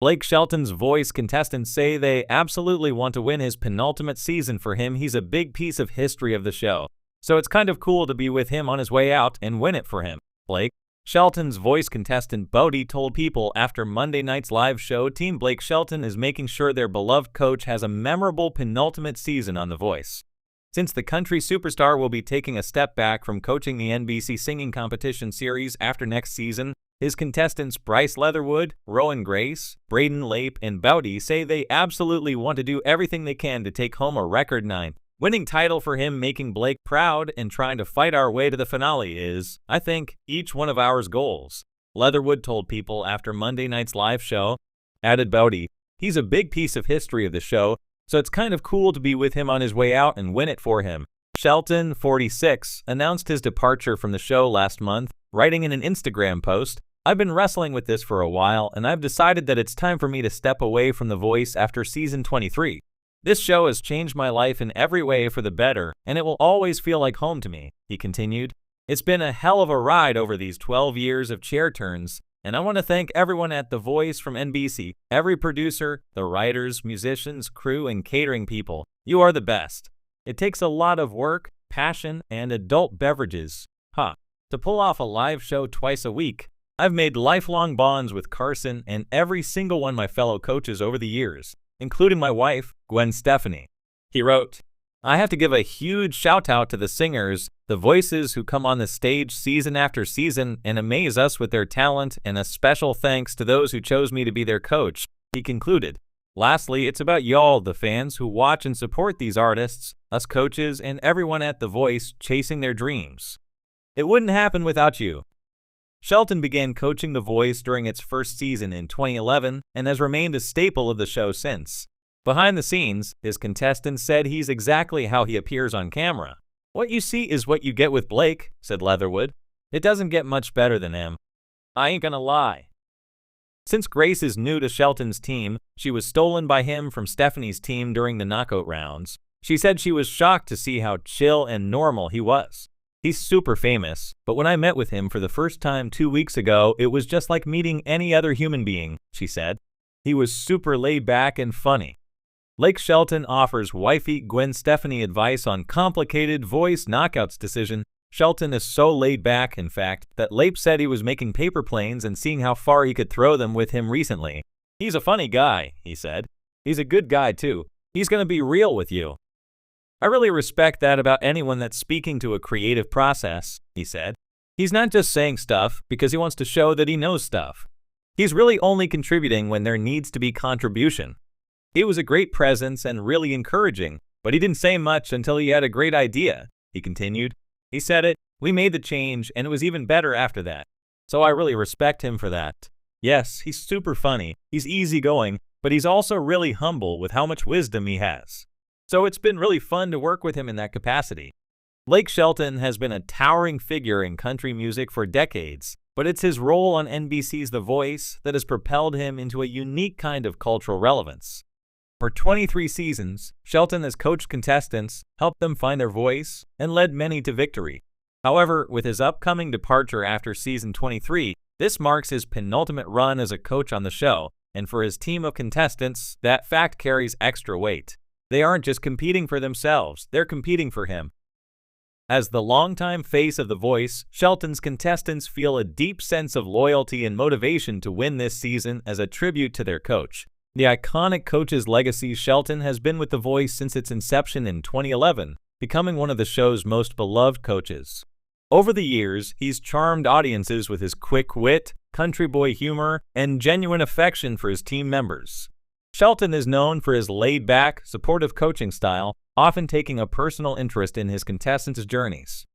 Blake Shelton's voice contestants say they absolutely want to win his penultimate season for him. He's a big piece of history of the show, so it's kind of cool to be with him on his way out and win it for him. Blake Shelton's voice contestant Bodie told People after Monday night's live show, Team Blake Shelton is making sure their beloved coach has a memorable penultimate season on The Voice. Since the country superstar will be taking a step back from coaching the NBC singing competition series after next season, his contestants Bryce Leatherwood, Rowan Grace, Braden Lape, and Bowdy say they absolutely want to do everything they can to take home a record 9 winning title for him. Making Blake proud and trying to fight our way to the finale is, I think, each one of ours goals, Leatherwood told People after Monday night's live show. Added Bowdy, he's a big piece of history of the show, so it's kind of cool to be with him on his way out and win it for him. Shelton, 46, announced his departure from the show last month, writing in an Instagram post, "I've been wrestling with this for a while, and I've decided that it's time for me to step away from The Voice after season 23. This show has changed my life in every way for the better, and it will always feel like home to me," he continued. "It's been a hell of a ride over these 12 years of chair turns, and I want to thank everyone at The Voice from NBC, every producer, the writers, musicians, crew, and catering people. You are the best. It takes a lot of work, passion, and adult beverages, to pull off a live show twice a week. I've made lifelong bonds with Carson and every single one of my fellow coaches over the years, including my wife, Gwen Stefani." He wrote, "I have to give a huge shout out to the singers, the voices who come on the stage season after season and amaze us with their talent, and a special thanks to those who chose me to be their coach," he concluded. "Lastly, it's about y'all, the fans who watch and support these artists, us coaches, and everyone at The Voice chasing their dreams. It wouldn't happen without you." Shelton began coaching The Voice during its first season in 2011 and has remained a staple of the show since. Behind the scenes, his contestants said he's exactly how he appears on camera. "What you see is what you get with Blake," said Leatherwood. "It doesn't get much better than him. I ain't gonna lie." Since Grace is new to Shelton's team, she was stolen by him from Stephanie's team during the knockout rounds. She said she was shocked to see how chill and normal he was. "He's super famous, but when I met with him for the first time 2 weeks ago, it was just like meeting any other human being," she said. "He was super laid back and funny." Blake Shelton offers wifey Gwen Stefani advice on complicated voice knockouts decision. Shelton is so laid back, in fact, that Lape said he was making paper planes and seeing how far he could throw them with him recently. "He's a funny guy," he said. "He's a good guy too. He's gonna be real with you. I really respect that about anyone that's speaking to a creative process," he said. "He's not just saying stuff because he wants to show that he knows stuff. He's really only contributing when there needs to be contribution. He was a great presence and really encouraging, but he didn't say much until he had a great idea," he continued. "He said it, we made the change, and it was even better after that. So I really respect him for that. Yes, he's super funny, he's easygoing, but he's also really humble with how much wisdom he has. So it's been really fun to work with him in that capacity." Blake Shelton has been a towering figure in country music for decades, but it's his role on NBC's The Voice that has propelled him into a unique kind of cultural relevance. For 23 seasons, Shelton has coached contestants, helped them find their voice, and led many to victory. However, with his upcoming departure after season 23, this marks his penultimate run as a coach on the show, and for his team of contestants, that fact carries extra weight. They aren't just competing for themselves, they're competing for him. As the longtime face of The Voice, Shelton's contestants feel a deep sense of loyalty and motivation to win this season as a tribute to their coach. The iconic coach's legacy. Shelton has been with The Voice since its inception in 2011, becoming one of the show's most beloved coaches. Over the years, he's charmed audiences with his quick wit, country boy humor, and genuine affection for his team members. Shelton is known for his laid-back, supportive coaching style, often taking a personal interest in his contestants' journeys.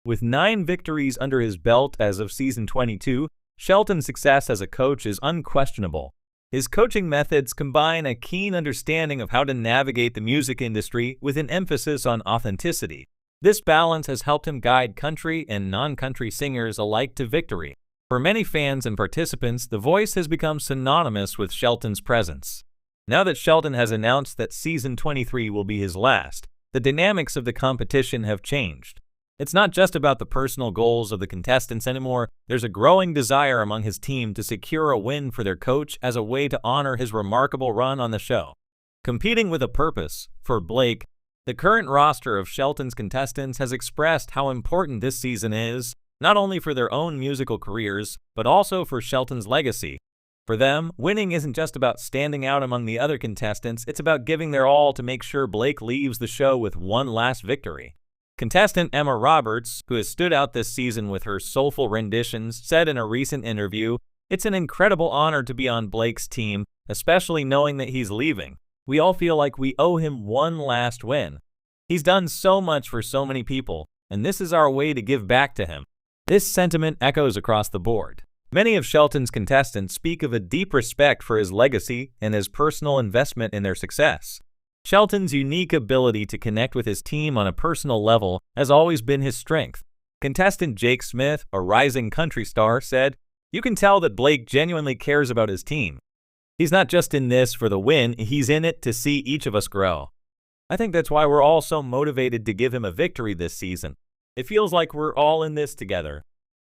With 9 victories under his belt as of season 22, Shelton's success as a coach is unquestionable. His coaching methods combine a keen understanding of how to navigate the music industry with an emphasis on authenticity. This balance has helped him guide country and non-country singers alike to victory. For many fans and participants, The Voice has become synonymous with Shelton's presence. Now that Shelton has announced that season 23 will be his last, the dynamics of the competition have changed. It's not just about the personal goals of the contestants anymore. There's a growing desire among his team to secure a win for their coach as a way to honor his remarkable run on the show. Competing with a purpose, for Blake, the current roster of Shelton's contestants has expressed how important this season is, not only for their own musical careers, but also for Shelton's legacy. For them, winning isn't just about standing out among the other contestants, it's about giving their all to make sure Blake leaves the show with one last victory. Contestant Emma Roberts, who has stood out this season with her soulful renditions, said in a recent interview, "It's an incredible honor to be on Blake's team, especially knowing that he's leaving. We all feel like we owe him one last win. He's done so much for so many people, and this is our way to give back to him." This sentiment echoes across the board. Many of Shelton's contestants speak of a deep respect for his legacy and his personal investment in their success. Shelton's unique ability to connect with his team on a personal level has always been his strength. Contestant Jake Smith, a rising country star, said, "You can tell that Blake genuinely cares about his team. He's not just in this for the win, he's in it to see each of us grow. I think that's why we're all so motivated to give him a victory this season. It feels like we're all in this together."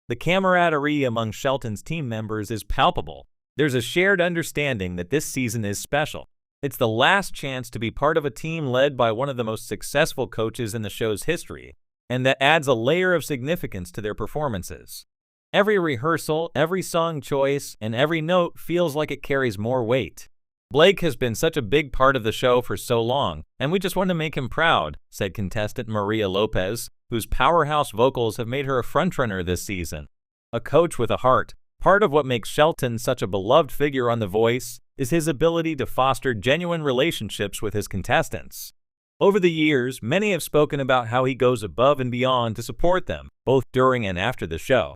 The camaraderie among Shelton's team members is palpable. There's a shared understanding that this season is special. It's the last chance to be part of a team led by one of the most successful coaches in the show's history, and that adds a layer of significance to their performances. Every rehearsal, every song choice, and every note feels like it carries more weight. "Blake has been such a big part of the show for so long, and we just want to make him proud," said contestant Maria Lopez, whose powerhouse vocals have made her a frontrunner this season. A coach with a heart. Part of what makes Shelton such a beloved figure on The Voice is his ability to foster genuine relationships with his contestants. Over the years, many have spoken about how he goes above and beyond to support them, both during and after the show.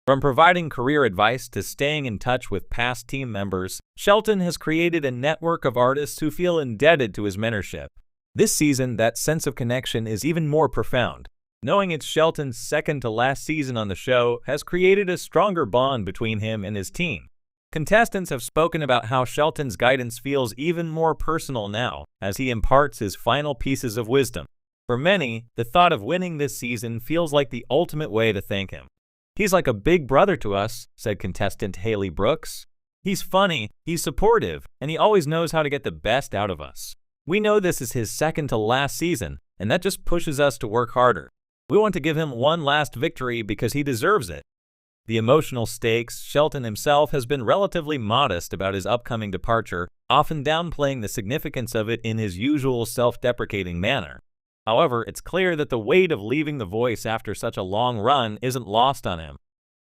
From providing career advice to staying in touch with past team members, Shelton has created a network of artists who feel indebted to his mentorship. This season, that sense of connection is even more profound. Knowing it's Shelton's second to last season on the show has created a stronger bond between him and his team. Contestants have spoken about how Shelton's guidance feels even more personal now, as he imparts his final pieces of wisdom. For many, the thought of winning this season feels like the ultimate way to thank him. "He's like a big brother to us," said contestant Haley Brooks. "He's funny, he's supportive, and he always knows how to get the best out of us. We know this is his second to last season, and that just pushes us to work harder. We want to give him one last victory because he deserves it." The emotional stakes, Shelton himself has been relatively modest about his upcoming departure, often downplaying the significance of it in his usual self-deprecating manner. However, it's clear that the weight of leaving The Voice after such a long run isn't lost on him.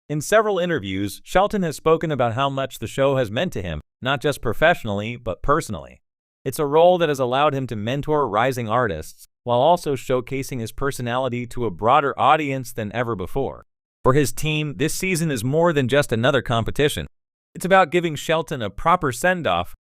In several interviews, Shelton has spoken about how much the show has meant to him, not just professionally, but personally. It's a role that has allowed him to mentor rising artists, while also showcasing his personality to a broader audience than ever before. For his team, this season is more than just another competition. It's about giving Shelton a proper send-off